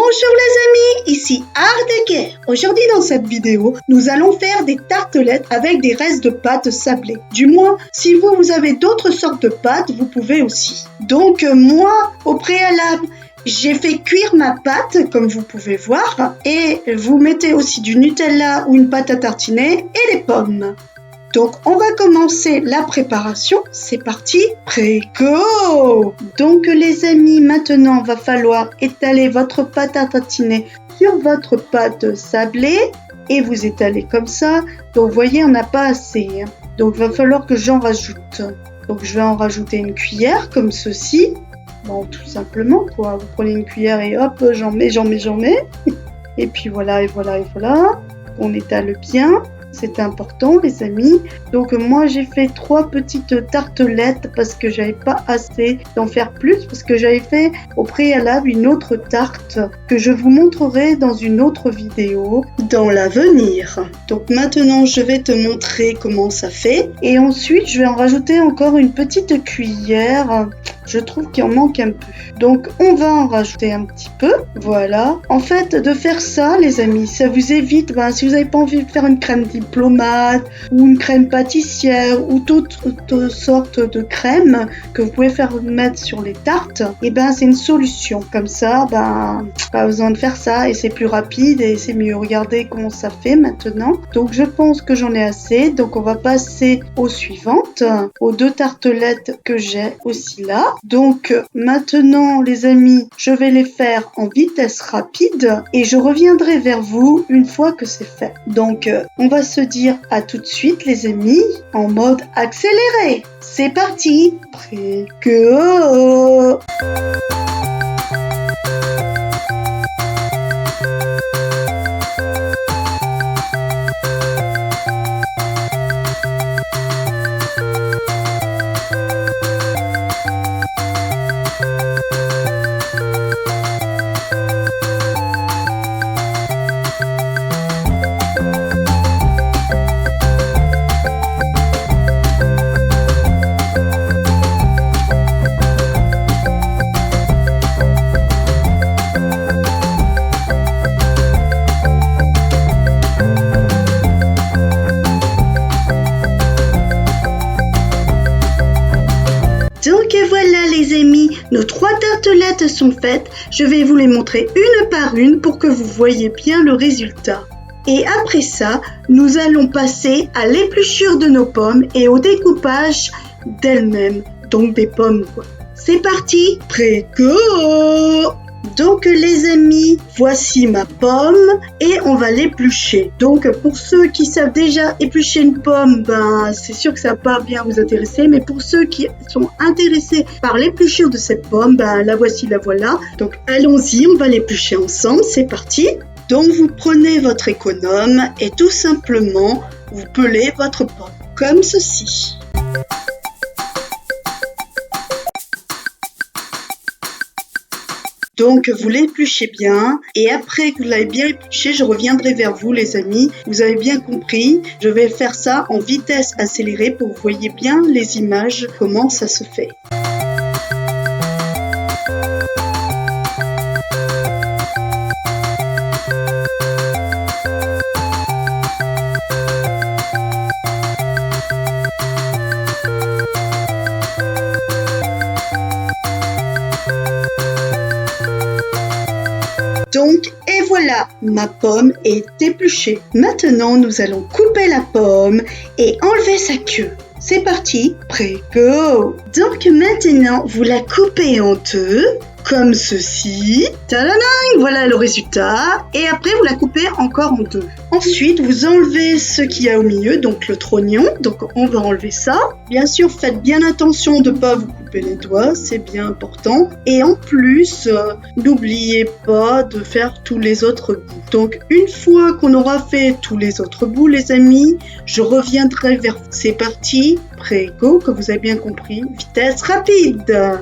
Bonjour les amis, ici Ardeke. Aujourd'hui dans cette vidéo, nous allons faire des tartelettes avec des restes de pâte sablée. Du moins, si vous avez d'autres sortes de pâtes, vous pouvez aussi. Donc moi, au préalable, j'ai fait cuire ma pâte, comme vous pouvez voir, et vous mettez aussi du Nutella ou une pâte à tartiner et les pommes. Donc, on va commencer la préparation. C'est parti, go! Donc, les amis, maintenant, va falloir étaler votre pâte à tartiner sur votre pâte sablée et vous étalez comme ça. Donc, vous voyez, on n'a pas assez. Donc, il va falloir que j'en rajoute. Donc, je vais en rajouter une cuillère comme ceci. Bon, tout simplement, quoi. Vous prenez une cuillère et hop, j'en mets. Et puis, voilà. On étale bien. C'est important les amis. Donc moi j'ai fait 3 petites tartelettes parce que j'avais pas assez d'en faire plus parce que j'avais fait au préalable une autre tarte que je vous montrerai dans une autre vidéo dans l'avenir. Donc maintenant je vais te montrer comment ça fait et ensuite je vais en rajouter encore une petite cuillère. Je trouve qu'il en manque un peu. Donc, on va en rajouter un petit peu. Voilà. En fait, de faire ça, les amis, ça vous évite, si vous n'avez pas envie de faire une crème diplomate ou une crème pâtissière ou toute sorte de crème que vous pouvez faire mettre sur les tartes, c'est une solution. Comme ça, pas besoin de faire ça et c'est plus rapide et c'est mieux. Regardez comment ça fait maintenant. Donc, je pense que j'en ai assez. Donc, on va passer aux suivantes, aux 2 tartelettes que j'ai aussi là. Donc maintenant les amis, je vais les faire en vitesse rapide et je reviendrai vers vous une fois que c'est fait. Donc on va se dire à tout de suite les amis en mode accéléré. C'est parti, go! Donc voilà les amis, nos 3 tartelettes sont faites. Je vais vous les montrer une par une pour que vous voyez bien le résultat. Et après ça, nous allons passer à l'épluchure de nos pommes et au découpage d'elles-mêmes. Donc des pommes quoi. C'est parti, go! Donc les amis, voici ma pomme et on va l'éplucher. Donc pour ceux qui savent déjà éplucher une pomme, c'est sûr que ça va pas bien vous intéresser. Mais pour ceux qui sont intéressés par l'épluchure de cette pomme, la voici, la voilà. Donc allons-y, on va l'éplucher ensemble, c'est parti. Donc vous prenez votre économe et tout simplement, vous pelez votre pomme comme ceci. Donc, vous l'épluchez bien et après que vous l'avez bien épluché, je reviendrai vers vous les amis. Vous avez bien compris, je vais faire ça en vitesse accélérée pour que vous voyez bien les images, comment ça se fait. Donc, et voilà, ma pomme est épluchée. Maintenant, nous allons couper la pomme et enlever sa queue. C'est parti, go! Donc maintenant, vous la coupez en 2, comme ceci. Tadadang! Voilà le résultat. Et après, vous la coupez encore en 2. Ensuite, vous enlevez ce qu'il y a au milieu, donc le trognon. Donc, on va enlever ça. Bien sûr, faites bien attention de ne pas vous couper les doigts, c'est bien important. Et en plus, n'oubliez pas de faire tous les autres bouts. Donc, une fois qu'on aura fait tous les autres bouts, les amis, je reviendrai vers vous. C'est parti, go, que vous avez bien compris. Vitesse rapide!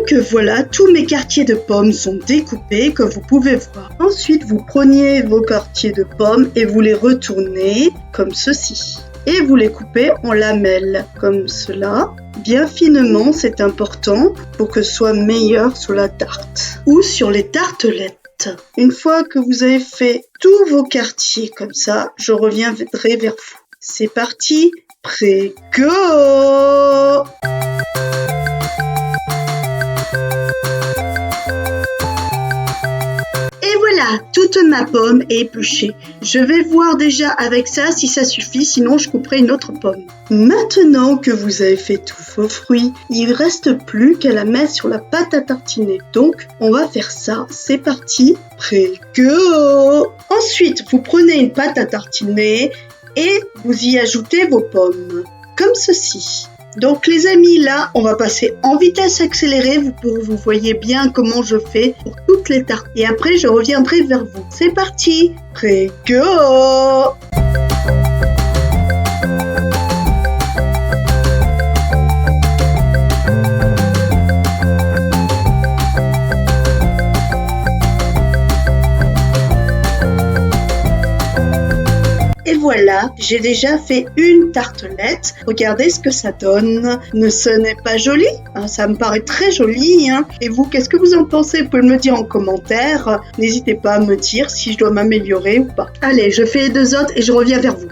Donc voilà, tous mes quartiers de pommes sont découpés comme vous pouvez voir. Ensuite, vous prenez vos quartiers de pommes et vous les retournez comme ceci. et vous les coupez en lamelles, comme cela. Bien finement, c'est important pour que ce soit meilleur sur la tarte ou sur les tartelettes. Une fois que vous avez fait tous vos quartiers comme ça, je reviendrai vers vous. C'est parti, prêt, go! Et voilà, toute ma pomme est épluchée. Je vais voir déjà avec ça si ça suffit, sinon je couperai une autre pomme. Maintenant que vous avez fait tous vos fruits, il ne reste plus qu'à la mettre sur la pâte à tartiner. Donc, on va faire ça. C'est parti, prêt, go! Ensuite, vous prenez une pâte à tartiner et vous y ajoutez vos pommes, comme ceci. Donc les amis, là, on va passer en vitesse accélérée. Vous voyez bien comment je fais pour toutes les tartes. Et après, je reviendrai vers vous. C'est parti, prêt, go! Et voilà, j'ai déjà fait une tartelette. Regardez ce que ça donne. Ce n'est pas joli? Ça me paraît très joli. Et vous, qu'est-ce que vous en pensez? Vous pouvez me le dire en commentaire. N'hésitez pas à me dire si je dois m'améliorer ou pas. Allez, je fais les deux autres et je reviens vers vous.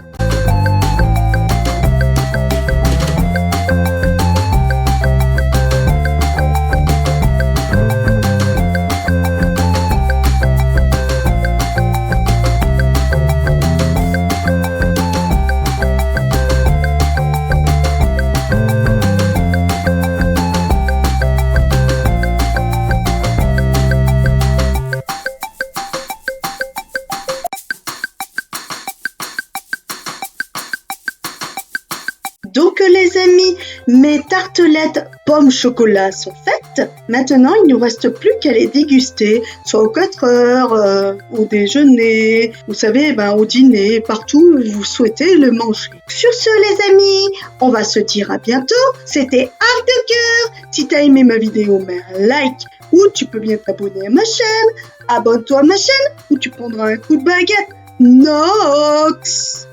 Donc les amis, mes tartelettes pommes chocolat sont faites. Maintenant, il ne nous reste plus qu'à les déguster, soit aux 4 heures, au déjeuner, vous savez, au dîner, partout où vous souhaitez le manger. Sur ce les amis, on va se dire à bientôt. C'était Art de Cœur. Si tu as aimé ma vidéo, mets un like ou tu peux bien t'abonner à ma chaîne. Abonne-toi à ma chaîne ou tu prendras un coup de baguette. Nox!